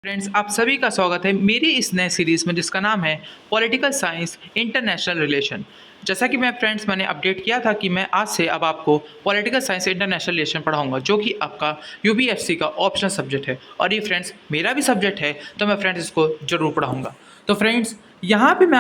Friends, आप सभी का स्वागत है मेरी इस नए सीरीज़ में जिसका नाम है पॉलिटिकल साइंस इंटरनेशनल रिलेशन। जैसा कि मैंने अपडेट किया था कि मैं आज से अब आपको पॉलिटिकल साइंस इंटरनेशनल रिलेशन पढ़ाऊंगा, जो कि आपका यूपीएससी का ऑप्शनल सब्जेक्ट है। और ये फ्रेंड्स मेरा भी सब्जेक्ट है, तो मैं फ्रेंड्स इसको ज़रूर पढ़ाऊंगा। तो फ्रेंड्स, यहाँ पे मैं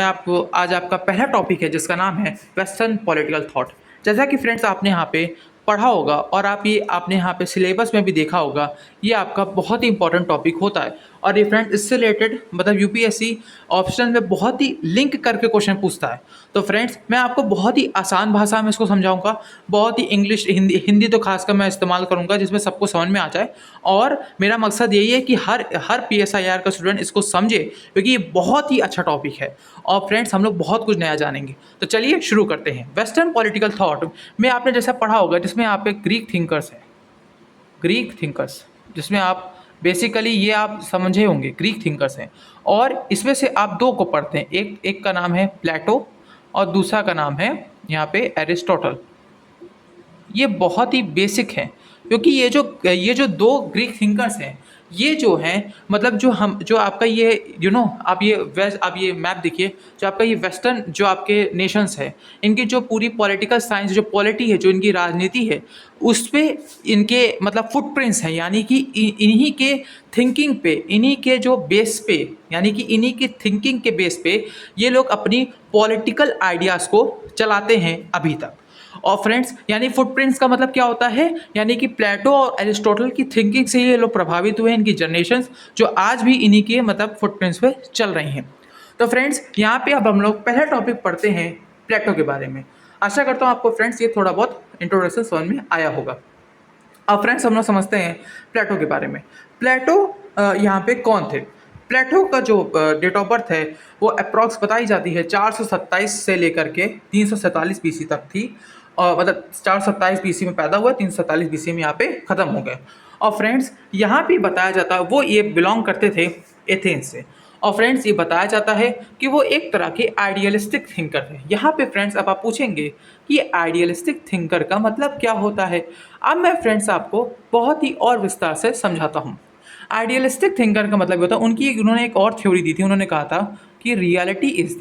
आपको आज आपका पहला टॉपिक है जिसका नाम है वेस्टर्न पॉलिटिकल थॉट। जैसा कि फ्रेंड्स आपने यहाँ पे पढ़ा होगा और आपने यहाँ पे सिलेबस में भी देखा होगा, ये आपका बहुत ही इंपॉर्टेंट टॉपिक होता है। और ये फ्रेंड्स इससे रिलेटेड मतलब यूपीएससी ऑप्शनल में बहुत ही लिंक करके क्वेश्चन पूछता है। तो फ्रेंड्स मैं आपको बहुत ही आसान भाषा में इसको समझाऊंगा, बहुत ही इंग्लिश हिंदी हिंदी तो खासकर मैं इस्तेमाल करूंगा जिसमें सबको समझ में आ जाए। और मेरा मकसद यही है कि हर पीएसआईआर का स्टूडेंट इसको समझे, क्योंकि ये बहुत ही अच्छा टॉपिक है। और फ्रेंड्स हम लोग बहुत कुछ नया जानेंगे। तो चलिए शुरू करते हैं। वेस्टर्न पॉलिटिकल थॉट में आपने जैसा पढ़ा होगा, जिसमें आप पे ग्रीक थिंकर्स हैं, ग्रीक थिंकर्स, जिसमें आप बेसिकली ये आप समझे होंगे ग्रीक थिंकर्स हैं। और इसमें से आप दो को पढ़ते हैं, एक का नाम है प्लेटो और दूसरा का नाम है यहाँ पे एरिस्टोटल। ये बहुत ही बेसिक है, क्योंकि ये जो दो ग्रीक थिंकर्स हैं, ये जो हैं मतलब जो आपका ये आप ये मैप देखिए, जो आपका ये वेस्टर्न जो आपके नेशंस है, इनकी जो पूरी पॉलिटिकल साइंस जो पॉलिटी है, जो इनकी राजनीति है, उस पे इनके मतलब फुटप्रिंट्स हैं। यानी कि इन्हीं के थिंकिंग पे, इन्हीं के जो बेस पे, यानी कि इन्हीं की थिंकिंग के बेस पे ये लोग अपनी पॉलिटिकल आइडियाज़ को चलाते हैं अभी तक। और फ्रेंड्स यानी फुटप्रिंट्स का मतलब क्या होता है, यानी कि प्लेटो और एरिस्टोटल की थिंकिंग से ये लोग प्रभावित हुए हैं, इनकी जनरेशन्स जो आज भी इन्हीं के मतलब फुटप्रिंट्स पे चल रही हैं। तो फ्रेंड्स यहाँ पे अब हम लोग पहला टॉपिक पढ़ते हैं प्लेटो के बारे में। आशा करता हूँ आपको फ्रेंड्स ये थोड़ा बहुत इंट्रोडक्शन समझ में आया होगा। अब फ्रेंड्स हम लोग समझते हैं प्लेटो के बारे में। प्लेटो यहाँ पे कौन थे? प्लेटो का जो डेट ऑफ बर्थ है वो अप्रॉक्स बताई जाती है 427 से लेकर के 347 बीसी तक थी। और मतलब 427 बीसी में पैदा हुआ, 347 बीसी में यहाँ पे ख़त्म हो गए। और फ्रेंड्स यहाँ पे बताया जाता है वो ये बिलोंग करते थे एथेंस से। और फ्रेंड्स ये बताया जाता है कि वो एक तरह के आइडियलिस्टिक थिंकर थे। यहाँ पे फ्रेंड्स अब आप पूछेंगे कि आइडियलिस्टिक थिंकर का मतलब क्या होता है। अब मैं फ्रेंड्स आपको बहुत ही और विस्तार से समझाता हूँ। आइडियलिस्टिक थिंकर का मतलब होता है उन्होंने एक और थ्योरी दी थी। उन्होंने कहा था कि reality is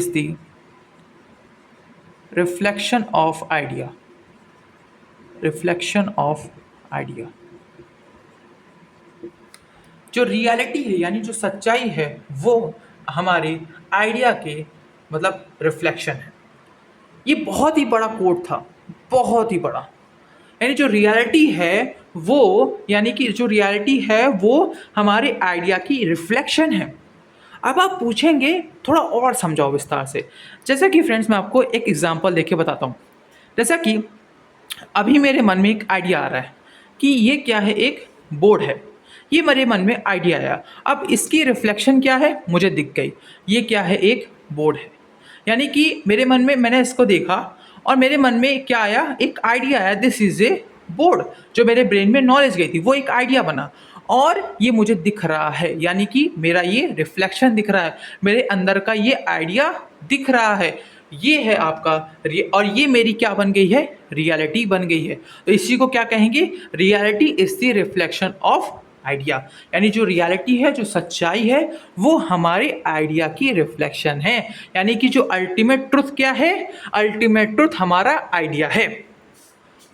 the reflection of idea. जो रियलिटी है यानी जो सच्चाई है वो हमारे आइडिया के मतलब रिफ्लेक्शन है। ये बहुत ही बड़ा कोट था, बहुत ही बड़ा। यानी जो रियलिटी है वो यानी कि जो रियलिटी है वो हमारे आइडिया की रिफ्लेक्शन है। अब आप पूछेंगे थोड़ा और समझाओ विस्तार से। जैसा कि फ्रेंड्स मैं आपको एक एग्जांपल देके बताता हूँ। जैसा कि अभी मेरे मन में एक आइडिया आ रहा है कि ये क्या है, एक बोर्ड है। ये मेरे मन में आइडिया आया, अब इसकी रिफ्लेक्शन क्या है मुझे दिख गई, ये क्या है, एक बोर्ड है। यानी कि मेरे मन में मैंने इसको देखा और मेरे मन में क्या आया, एक आइडिया आया, दिस इज ए बोर्ड। जो मेरे ब्रेन में नॉलेज गई थी वो एक आइडिया बना और ये मुझे दिख रहा है, यानी कि मेरा ये रिफ्लेक्शन दिख रहा है, मेरे अंदर का ये आइडिया दिख रहा है। ये है आपका और ये मेरी क्या बन गई है, रियलिटी बन गई है। तो इसी को क्या कहेंगे, reality is the reflection of idea. यानी जो रियलिटी है, जो सच्चाई है, वो हमारे आइडिया की रिफ्लेक्शन है। यानी कि जो अल्टीमेट ट्रुथ क्या है, अल्टीमेट ट्रुथ हमारा आइडिया है।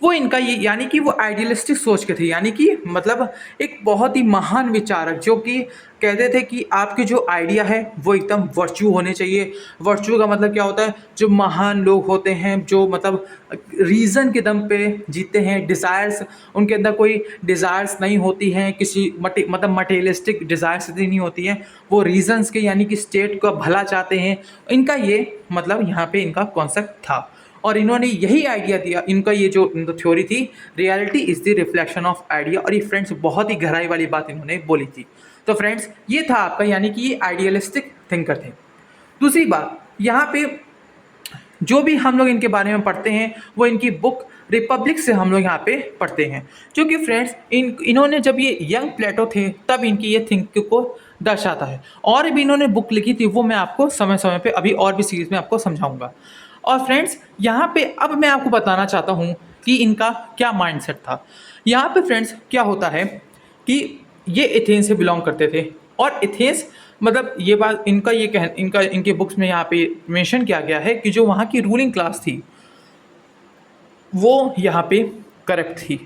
वो इनका ये यानी कि वो आइडियलिस्टिक सोच के थे, यानी कि मतलब एक बहुत ही महान विचारक जो कि कहते थे कि आपके जो आइडिया है वो एकदम वर्चू होने चाहिए। वर्चू का मतलब क्या होता है, जो महान लोग होते हैं जो मतलब रीज़न के दम पे जीते हैं, डिज़ायर्स उनके अंदर कोई डिज़ायर्स नहीं होती हैं, किसी मतलब मटेरियलिस्टिक डिज़ायर्स नहीं होती हैं, वो रीजंस के यानी कि स्टेट का भला चाहते हैं। इनका ये मतलब यहाँ पे इनका कॉन्सेप्ट था और इन्होंने यही आइडिया दिया। इनका ये जो थ्योरी थी, reality is the reflection of idea. और ये फ्रेंड्स बहुत ही गहराई वाली बात इन्होंने बोली थी। तो फ्रेंड्स ये था आपका, यानी कि ये आइडियलिस्टिक थिंकर थे। दूसरी बात, यहाँ पे जो भी हम लोग इनके बारे में पढ़ते हैं वो इनकी बुक रिपब्लिक से हम लोग यहाँ पे पढ़ते हैं। जो कि फ्रेंड्स इन्होंने जब ये यंग प्लेटो थे तब इनकी ये थिंकिंग को दर्शाता है। और भी इन्होंने बुक लिखी थी, वो मैं आपको समय समय पे अभी और भी सीरीज में आपको समझाऊंगा। और फ्रेंड्स यहाँ पे अब मैं आपको बताना चाहता हूँ कि इनका क्या माइंडसेट था। यहाँ पे फ्रेंड्स क्या होता है कि ये एथेंस से बिलोंग करते थे, और एथेंस मतलब ये बात इनका ये कह इनका इनके बुक्स में यहाँ पे मेंशन किया गया है कि जो वहाँ की रूलिंग क्लास थी वो यहाँ पे करप्ट थी।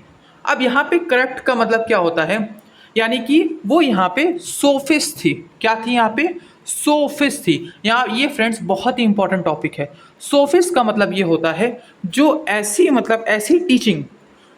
अब यहाँ पे करप्ट का मतलब क्या होता है, यानी कि वो यहाँ पे सोफिस्ट थी। क्या थी यहाँ पे? सोफिस्ट थी। यहाँ ये फ्रेंड्स बहुत ही इंपॉर्टेंट टॉपिक है। सोफिस्ट का मतलब ये होता है जो ऐसी मतलब ऐसी टीचिंग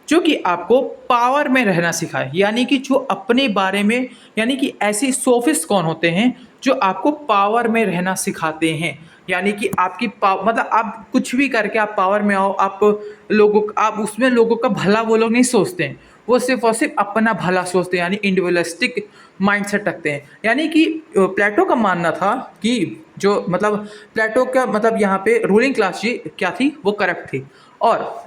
जो कि आपको पावर में रहना सिखाए, यानी कि जो अपने बारे में, यानी कि ऐसी सोफिस्ट कौन होते हैं जो आपको पावर में रहना सिखाते हैं, यानी कि आपकी मतलब आप कुछ भी करके आप पावर में आओ, आप उसमें लोगों का भला वो लोग नहीं सोचते हैं, वो सिर्फ और सिर्फ अपना भला सोचते हैं, यानी इंडिविजुअलिस्टिक माइंडसेट रखते हैं। यानी कि प्लेटो का मानना था कि जो मतलब प्लेटो का मतलब यहाँ पे रूलिंग क्लास ये क्या थी, वो करप्ट थी। और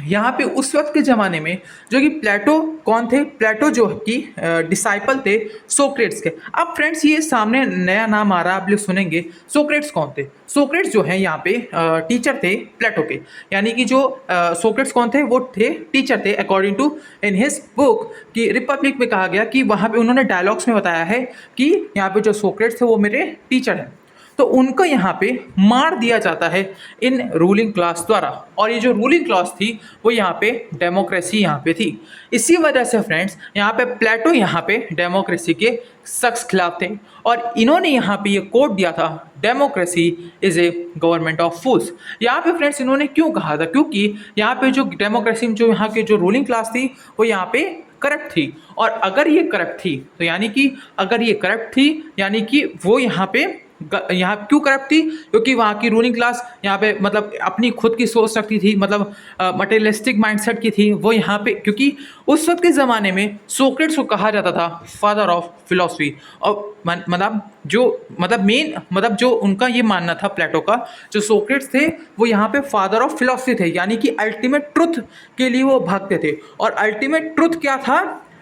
यहाँ पे उस वक्त के ज़माने में जो कि प्लेटो कौन थे, प्लेटो जो कि डिसाइपल थे सोक्रेट्स के। अब फ्रेंड्स ये सामने नया नाम आ रहा है, आप लोग सुनेंगे। सोक्रेट्स कौन थे? सोक्रेट्स जो हैं यहाँ पे टीचर थे प्लेटो के, यानी कि जो सोक्रेट्स कौन थे, वो थे टीचर थे। According to in his book कि रिपब्लिक में कहा गया कि वहाँ पे उन्होंने डायलॉग्स में बताया है कि यहाँ पे जो सोक्रेट्स थे वो मेरे टीचर हैं। तो उनको यहाँ पे मार दिया जाता है इन रूलिंग क्लास द्वारा, और ये जो रूलिंग क्लास थी वो यहाँ पे डेमोक्रेसी यहाँ पे थी। इसी वजह से फ्रेंड्स यहाँ पे प्लेटो यहाँ पे डेमोक्रेसी के सख्त खिलाफ थे, और इन्होंने यहाँ पे ये कोट दिया था, democracy is a government of fools. यहाँ पे फ्रेंड्स इन्होंने क्यों कहा था? क्योंकि यहाँ पे जो डेमोक्रेसी में जो यहाँ की जो रूलिंग क्लास थी वो यहाँ पे करप्ट थी, और अगर ये करप्ट थी तो यानी कि अगर ये करप्ट थी यानी कि वो यहाँ क्यों करप्ट थी? क्योंकि वहाँ की रूलिंग क्लास यहाँ पे मतलब अपनी खुद की सोच रखती थी, मतलब मटेरियलिस्टिक माइंडसेट की थी वो यहाँ पे। क्योंकि उस वक्त के ज़माने में सोक्रेट्स को कहा जाता था फादर ऑफ फिलॉसफी, और मतलब जो उनका ये मानना था प्लेटो का, जो सोक्रेट्स थे वो यहाँ पे फादर ऑफ फिलॉसफी थे, यानी कि अल्टीमेट ट्रुथ के लिए वो भागते थे। और अल्टीमेट ट्रुथ क्या था?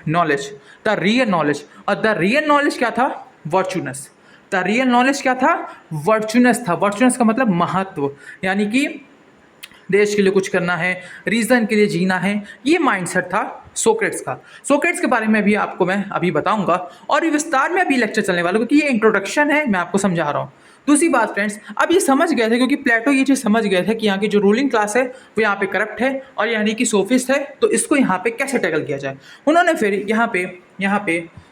Knowledge, the real knowledge. और द रियल नॉलेज क्या था? वर्चुनस। द रियल नॉलेज क्या था? वर्चुनस था। वर्चुनस का मतलब महत्व, यानी कि देश के लिए कुछ करना है, रीजन के लिए जीना है, ये माइंडसेट था सोक्रेट्स का। सोक्रेट्स के बारे में भी आपको मैं अभी बताऊंगा, और ये विस्तार में अभी लेक्चर चलने वाला, क्योंकि ये इंट्रोडक्शन है, मैं आपको समझा रहा हूँ। दूसरी बात फ्रेंड्स, अब ये समझ गए थे, क्योंकि प्लेटो ये चीज़ समझ गए थे कि यहाँ की जो रूलिंग क्लास है वो यहाँ पे करप्ट है और यानी कि सोफिस्ट है, तो इसको यहाँ पे कैसे टैकल किया जाए। उन्होंने फिर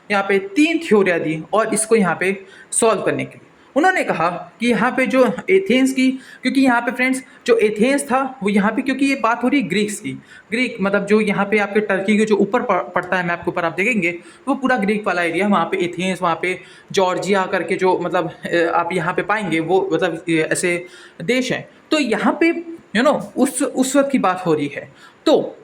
यहाँ पे 3 थ्योरियाँ दी, और इसको यहाँ पे सॉल्व करने के लिए उन्होंने कहा कि यहाँ पे जो एथेंस की, क्योंकि यहाँ पे फ्रेंड्स जो एथेंस था वो यहाँ पे, क्योंकि ये बात हो रही है ग्रीक्स की, ग्रीक मतलब जो यहाँ पे आपके टर्की के जो ऊपर पड़ता है मैप के ऊपर आप देखेंगे वो पूरा ग्रीक वाला एरिया, वहाँ पे एथेंस, वहाँ पे जॉर्जिया करके जो मतलब आप यहाँ पे पाएंगे वो मतलब ऐसे देश हैं। तो यहाँ पे उस वक्त की बात हो रही है। तो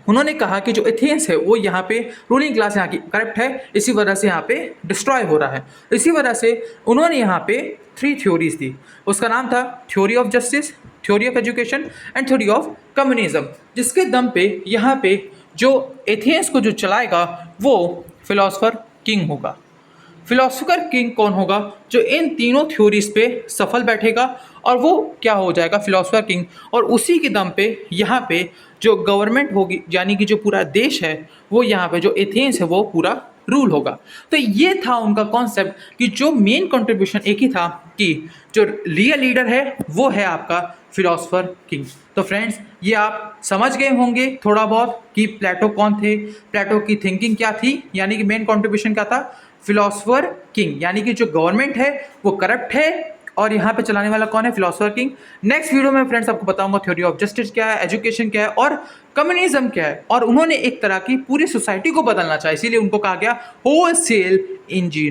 उन्होंने कहा कि जो एथेंस है वो यहाँ पे रूलिंग क्लास यहाँ की करप्ट है, इसी वजह से यहाँ पे डिस्ट्रॉय हो रहा है। इसी वजह से उन्होंने यहाँ पे 3 थ्योरीज दी। उसका नाम था theory of justice, theory of education and theory of communism, जिसके दम पे यहाँ पे जो एथेंस को जो चलाएगा वो फिलोसफर किंग होगा। फिलोसफर किंग कौन होगा? जो इन तीनों थ्योरीज पे सफल बैठेगा, और वो क्या हो जाएगा? Philosopher king. और उसी के दम पे यहाँ पे जो गवर्नमेंट होगी, यानी कि जो पूरा देश है वो यहाँ पे जो एथेंस है वो पूरा रूल होगा। तो ये था उनका कॉन्सेप्ट कि जो मेन कंट्रीब्यूशन एक ही था कि जो रियल लीडर है वो है आपका फिलोसफर किंग। तो फ्रेंड्स ये आप समझ गए होंगे थोड़ा बहुत कि प्लेटो कौन थे, प्लेटो की थिंकिंग क्या थी, यानी कि मेन कंट्रीब्यूशन क्या था? फिलोसफर किंग, यानी कि जो गवर्नमेंट है वो करप्ट है और यहाँ पे चलाने वाला कौन है? Philosopher king. नेक्स्ट वीडियो में फ्रेंड्स आपको बताऊंगा थ्योरी ऑफ जस्टिस क्या है, एजुकेशन क्या है और कम्युनिज्म क्या है। और उन्होंने एक तरह की पूरी सोसाइटी को बदलना चाहा, इसीलिए उनको कहा गया होलसेल इंजीनियर।